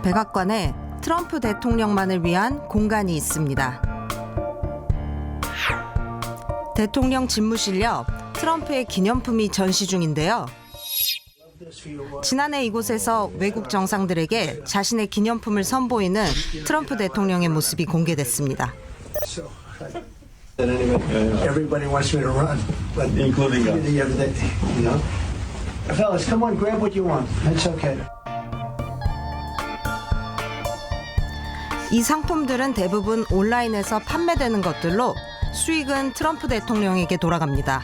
백악관에 트럼프 대통령만을 위한 공간이 있습니다. 대통령 집무실 옆 트럼프의 기념품이 전시 중인데요. 지난해 이곳에서 외국 정상들에게 자신의 기념품을 선보이는 트럼프 대통령의 모습이 공개됐습니다. Everybody wants me to run, but including us. You know, fellas, come on, grab what you want. That's okay. 이 상품들은 대부분 온라인에서 판매되는 것들로 수익은 트럼프 대통령에게 돌아갑니다.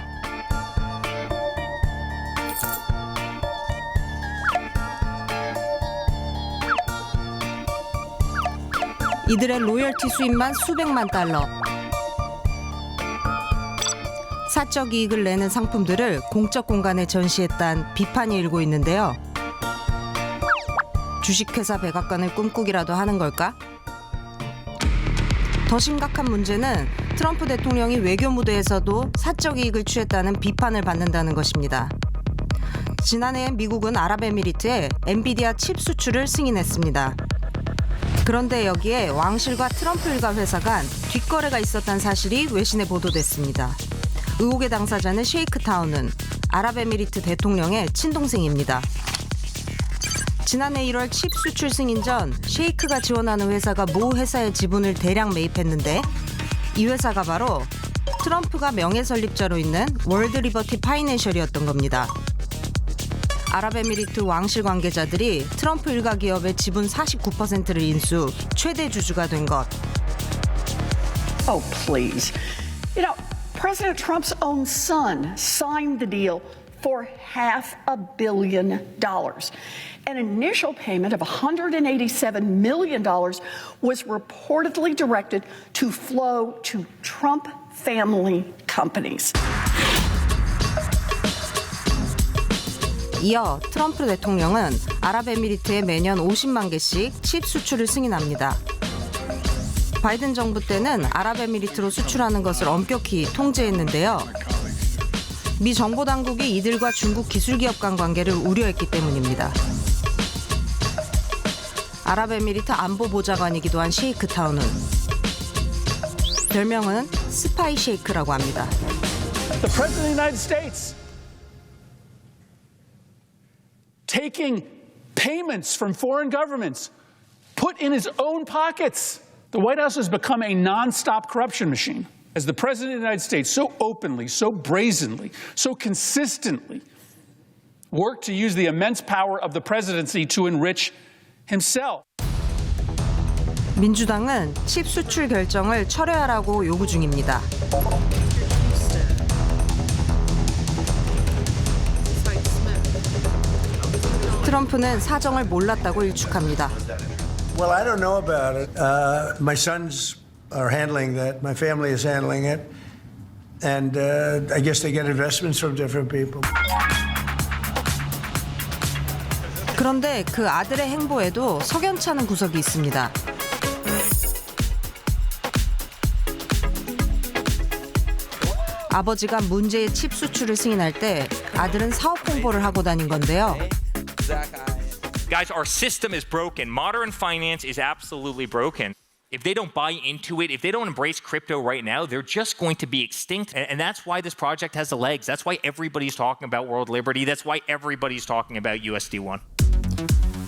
이들의 로열티 수입만 수백만 달러. 사적 이익을 내는 상품들을 공적 공간에 전시했다는 비판이 일고 있는데요. 주식회사 백악관을 꿈꾸기라도 하는 걸까? 더 심각한 문제는 트럼프 대통령이 외교 무대에서도 사적 이익을 취했다는 비판을 받는다는 것입니다. 지난해 미국은 아랍에미리트에 엔비디아 칩 수출을 승인했습니다. 그런데 여기에 왕실과 트럼프 일가 회사 간 뒷거래가 있었다는 사실이 외신에 보도됐습니다. 의혹의 당사자는 셰이크 타운은 아랍에미리트 대통령의 친동생입니다. 지난해 1월 칩 수출 승인 전 셰이크가 지원하는 회사가 모 회사의 지분을 대량 매입했는데 이 회사가 바로 트럼프가 명예설립자로 있는 월드 리버티 파이낸셜이었던 겁니다. 아랍에미리트 왕실 관계자들이 트럼프 일가 기업의 지분 49%를 인수, 최대 주주가 된 것. Oh, please. You know, President Trump's own son signed the deal for $500 million. An initial payment of $187 million was reportedly directed to flow to Trump family companies. 이어 트럼프 대통령은 아랍에미리트에 매년 50만 개씩 칩 수출을 승인합니다. 바이든 정부 때는 아랍에미리트로 수출하는 것을 엄격히 통제했는데요. 미 정보당국이 이들과 중국 기술기업 간 관계를 우려했기 때문입니다. 아랍에미리트 안보보좌관이기도 한 셰이크 타운은 별명은 스파이 셰이크라고 합니다. The President of the United States taking payments from foreign governments put in his own pockets. The White House has become a nonstop corruption machine. As the President of the United States so openly, so brazenly, so consistently worked to use the immense power of the presidency to enrich himself. 민주당은 칩 수출 결정을 철회하라고 요구 중입니다. 트럼프는 사정을 몰랐다고 일축합니다. Well, I don't know about it. My sons are handling that. My family is handling it. And I guess they get investments from different people. 그런데 그 아들의 행보에도 석연찮은 구석이 있습니다. 아버지가 문제의 칩 수출을 승인할 때 아들은 사업 홍보를 하고 다닌 건데요. Guys, our system is broken. Modern finance is absolutely broken. If they don't buy into it, if they don't embrace crypto right now, they're just going to be extinct. And that's why this project has the legs. That's why everybody's talking about world liberty. That's why everybody's talking about USD1.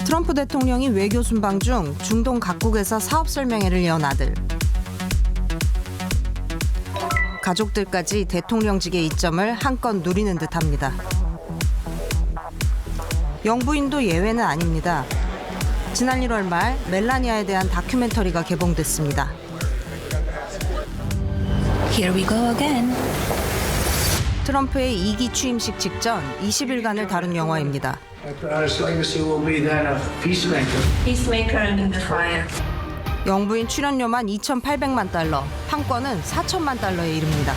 트럼프 대통령이 외교 순방 중 중동 각국에서 사업 설명회를 연 아들. 가족들까지 대통령직의 이점을 한껏 누리는 듯합니다. 영부인도 예외는 아닙니다. 지난 1월 말 멜라니아에 대한 다큐멘터리가 개봉됐습니다. Here we go again. 트럼프의 2기 취임식 직전 20일간을 다룬 영화입니다. His legacy will be that of peacemaker. Peacemaker and defiant. 영부인 출연료만 2,800만 달러, 판권은 4천만 달러에 이릅니다.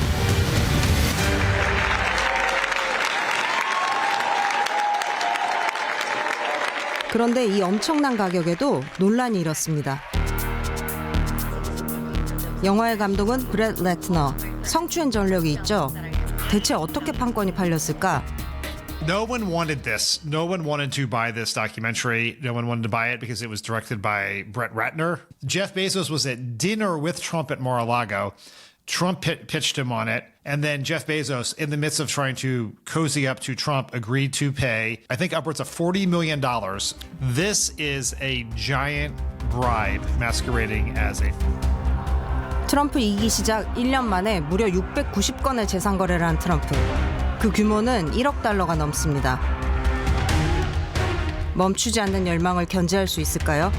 그런데 이 엄청난 가격에도 논란이 일었습니다. 영화의 감독은 브렛 레트너, 성추행 전력이 있죠. 대체 어떻게 판권이 팔렸을까? No one wanted this. No one wanted to buy this documentary. No one wanted to buy it because it was directed by Brett Ratner. Jeff Bezos was at dinner with Trump at Mar-a-Lago. Trump pitched him on it. And then Jeff Bezos, in the midst of trying to cozy up to Trump, agreed to pay, I think, upwards of $40 million. This is a giant bribe masquerading as a... 트럼프 2기 시작 1년 만에 무려 690건의 재산 거래를 한 트럼프. 그 규모는 1억 달러가 넘습니다. 멈추지 않는 열망을 견제할 수 있을까요?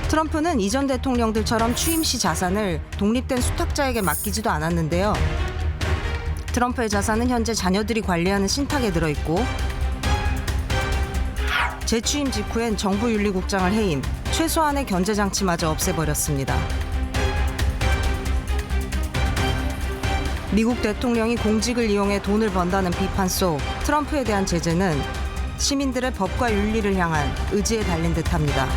트럼프는 이전 대통령들처럼 취임 시 자산을 독립된 수탁자에게 맡기지도 않았는데요. 트럼프의 자산은 현재 자녀들이 관리하는 신탁에 들어있고 재취임 직후엔 정부윤리국장을 해임, 최소한의 견제장치마저 없애버렸습니다. 미국 대통령이 공직을 이용해 돈을 번다는 비판 속 트럼프에 대한 제재는 시민들의 법과 윤리를 향한 의지에 달린 듯합니다.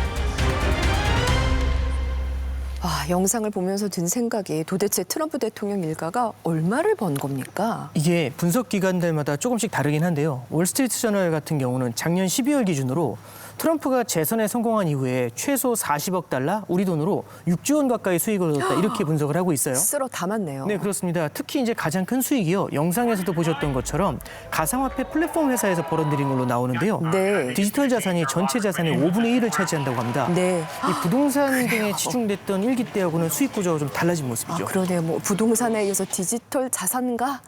영상을 보면서 든 생각이 도대체 트럼프 대통령 일가가 얼마를 번 겁니까? 이게 분석 기관들마다 조금씩 다르긴 한데요. 월스트리트 저널 같은 경우는 작년 12월 기준으로 트럼프가 재선에 성공한 이후에 최소 40억 달러, 우리 돈으로 6조 원 가까이 수익을 얻었다 이렇게 분석을 하고 있어요. 쓸어 담았네요. 네, 그렇습니다. 특히 이제 가장 큰 수익이요. 영상에서도 보셨던 것처럼 가상화폐 플랫폼 회사에서 벌어들인 걸로 나오는데요. 네. 디지털 자산이 전체 자산의 5분의 1을 차지한다고 합니다. 네. 이 부동산 등에 치중됐던 일기 때하고는 수익 구조가 좀 달라진 모습이죠. 그러네요. 뭐 부동산에 의해서 디지털 자산가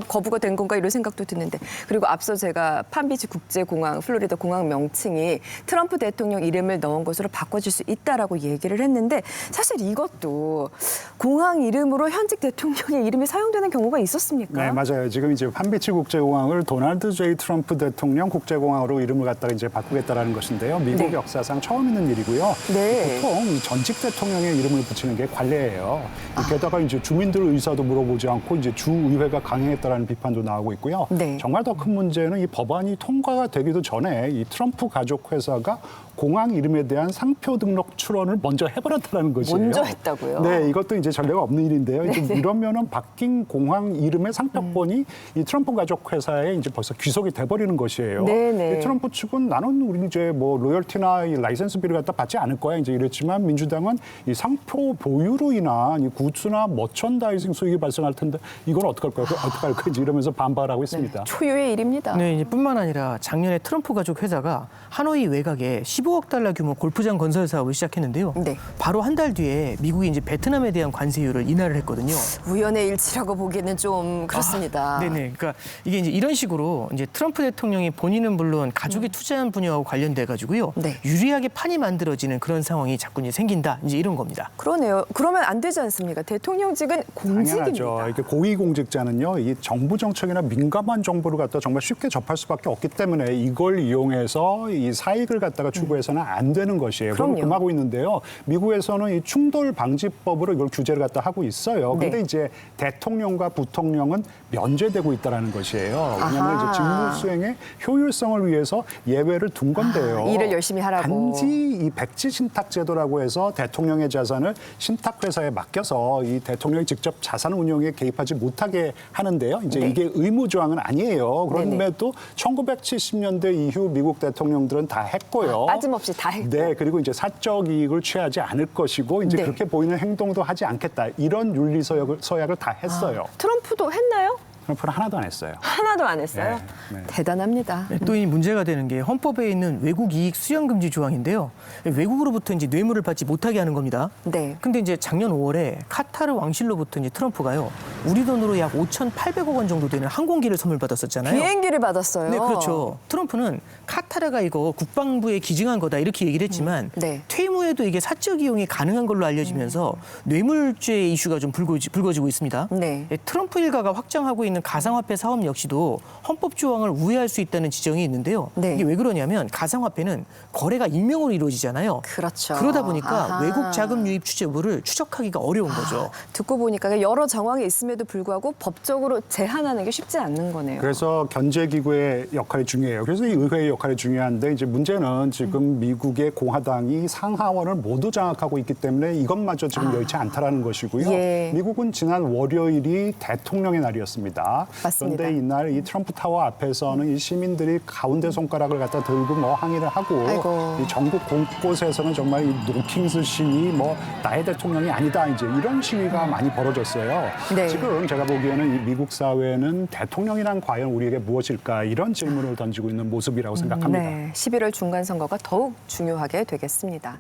거부가 된 건가 이런 생각도 드는데 그리고 앞서 제가 판비치 국제공항, 플로리다 공항 명칭이 트럼프 대통령 이름을 넣은 것으로 바꿔줄 수 있다라고 얘기를 했는데 사실 이것도 공항 이름으로 현직 대통령의 이름이 사용되는 경우가 있었습니까? 네, 맞아요. 지금 이제 판비치 국제공항을 도널드 J. 트럼프 대통령 국제공항으로 이름을 갖다가 이제 바꾸겠다라는 것인데요. 미국 역사상 처음 있는 일이고요. 네. 보통 이 전직 대통령의 이름을 붙이는 게 관례예요. 게다가 이제 주민들 의사도 물어보지 않고 이제 주의회가 강행했다라는 비판도 나오고 있고요. 네. 정말 더 큰 문제는 이 법안이 통과가 되기도 전에 이 트럼프 가족 회사가 공항 이름에 대한 상표 등록 출원을 먼저 해버렸다는 것이에요. 먼저 했다고요? 네, 이것도 이제 전례가 없는 일인데요. 이제 이러면은 바뀐 공항 이름의 상표권이 이 트럼프 가족 회사에 이제 벌써 귀속이 돼버리는 것이에요. 네네. 이 트럼프 측은 나는 우리 이제 뭐 로열티나 이 라이센스비를 갖다 받지 않을 거야 이제 이랬지만 민주당은 이 상표 보유로 인한 이 굿즈나 머천다이징 수익이 발생할 텐데 이건 어떡할 거야? 어떡할 거야? 이제 이러면서 반발하고 있습니다. 초유의 일입니다. 네, 이제 뿐만 아니라 작년에 트럼프 가족 회사가 하노이 외곽에 15억 달러 규모 골프장 건설 사업을 시작했는데요. 네. 바로 한 달 뒤에 미국이 이제 베트남에 대한 관세율을 인하를 했거든요. 우연의 일치라고 보기에는 좀 그렇습니다. 네네. 그러니까 이게 이제 이런 식으로 이제 트럼프 대통령이 본인은 물론 가족이 투자한 분야하고 관련돼 가지고요. 네. 유리하게 판이 만들어지는 그런 상황이 자꾸 이제 생긴다. 이제 이런 겁니다. 그러네요. 그러면 안 되지 않습니까? 대통령직은 공직입니다. 당연하죠. 이렇게 고위공직자는요, 이 정부 정책이나 민감한 정보를 갖다 정말 쉽게 접할 수밖에 없기 때문에 이걸 이용해서 이 사익을 갖다가 추구해서는 안 되는 것이에요. 그럼 금하고 있는데요. 미국에서는 이 충돌 방지법으로 이걸 규제를 갖다 하고 있어요. 그런데 네. 이제 대통령과 부통령은 면제되고 있다라는 것이에요. 왜냐하면 이제 직무 수행의 효율성을 위해서 예외를 둔 건데요. 일을 열심히 하라고. 단지 이 백지 신탁 제도라고 해서 대통령의 자산을 신탁 회사에 맡겨서 이 대통령이 직접 자산 운용에 개입하지 못하게 하는데요. 이제 네. 이게 의무 조항은 아니에요. 네네. 그럼에도 1970년대 이후 미국 대통령들은 다 했고요. 빠짐없이 다 했고. 네, 그리고 이제 사적 이익을 취하지 않을 것이고 이제 네. 그렇게 보이는 행동도 하지 않겠다. 이런 윤리 서약을 다 했어요. 트럼프도 했나요? 트럼프는 하나도 안 했어요. 하나도 안 했어요? 네, 네. 대단합니다. 또 이 문제가 되는 게 헌법에 있는 외국 이익 수령 금지 조항인데요. 외국으로부터 이제 뇌물을 받지 못하게 하는 겁니다. 네. 근데 이제 작년 5월에 카타르 왕실로부터 이제 트럼프가요. 우리 돈으로 약 5,800억 원 정도 되는 항공기를 선물 받았었잖아요. 비행기를 받았어요. 네, 그렇죠. 트럼프는 카타르가 이거 국방부에 기증한 거다 이렇게 얘기를 했지만 네. 퇴임 후에도 이게 사적 이용이 가능한 걸로 알려지면서 뇌물죄 이슈가 좀 불거지고 있습니다. 네. 트럼프 일가가 확장하고 있는 가상화폐 사업 역시도 헌법 조항을 우회할 수 있다는 지적이 있는데요. 네. 이게 왜 그러냐면 가상화폐는 거래가 익명으로 이루어지잖아요. 그렇죠. 그러다 보니까 아하. 외국 자금 유입 추적 여부를 추적하기가 어려운 거죠. 듣고 보니까 여러 정황이 있음에도 불구하고 법적으로 제한하는 게 쉽지 않는 거네요. 그래서 견제기구의 역할이 중요해요. 그래서 이 의회의 역할이 중요한데 이제 문제는 지금 미국의 공화당이 상하원을 모두 장악하고 있기 때문에 이것마저 지금 여의치 않다라는 것이고요. 예. 미국은 지난 월요일이 대통령의 날이었습니다. 있습니다. 맞습니다. 그런데 이날 이 트럼프 타워 앞에서는 이 시민들이 가운데 손가락을 갖다 들고 뭐 항의를 하고 아이고. 이 전국 곳곳에서는 정말 이 노킹스 시위 뭐 나의 대통령이 아니다 이제 이런 시위가 많이 벌어졌어요. 네. 지금 제가 보기에는 이 미국 사회는 대통령이란 과연 우리에게 무엇일까 이런 질문을 던지고 있는 모습이라고 생각합니다. 네, 11월 중간 선거가 더욱 중요하게 되겠습니다.